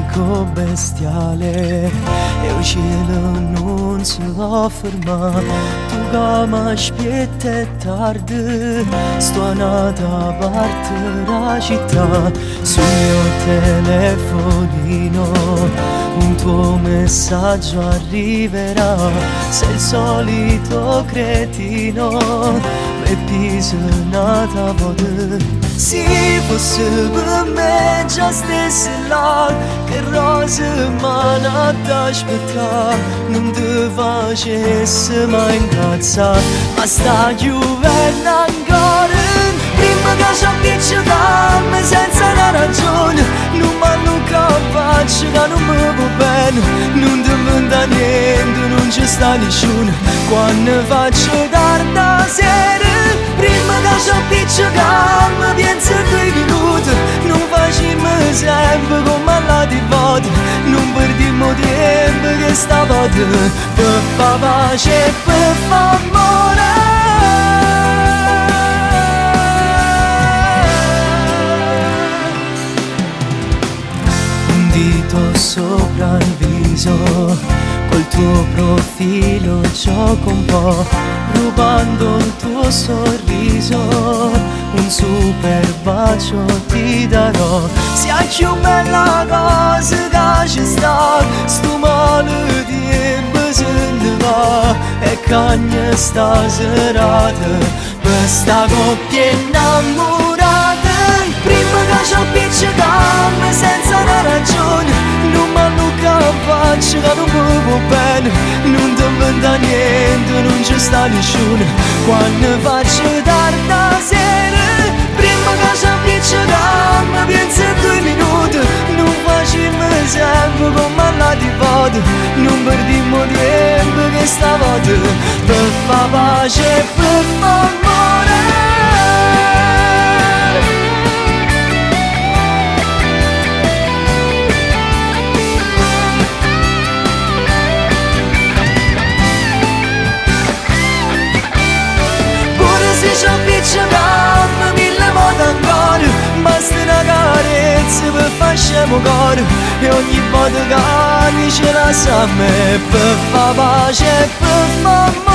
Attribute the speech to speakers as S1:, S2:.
S1: panico bestiale e uscire non si va fermare. Tu che mi aspetti è tardi, sto nata a parte la città. Sul mio telefonino un tuo messaggio arriverà. Sei il solito cretino, e pisonata a volte. Se fosse per me già stessi là, che rosa m'hanno da aspettare. Non ti facesse mai incazzare, ma sta piovendo ancora. Prima che ci appiccichiamo senza una ragione, non m'hanno capace che non mi va bene. Non ti manda niente, non ci sta nessuno. Quando faccio tarda sera, prima che ci appiccichiamo, penso 2 minuti. Non facciamo sempre come all'altra volta, non perdiamo tempo che stavolta per far pace e per far amore. Un dito sopra il viso, col tuo profilo gioco un po', rubando il tuo sorriso. Un super bacio ti darò. Sia più bella cosa che ci sta, sto male di se ne va. E cagna sta serata per sta coppia innamorata. Prima che ci appiccichiamo senza una ragione, non m'hanno capace che non mi va bene. Non ti inventa niente, non ci sta nessuno. Quando faccio tarda sera, prima che ci appiccichiamo, penso 2 minuti. Non facciamo sempre come all'altra volta, non perdiamo tempo che stavolta per far pace e per far amore. Ci appiccichiamo 1000 volte ancora, basta una carezza per facciamo coro. E ogni volta che dice la sa me per far pace e per far amore.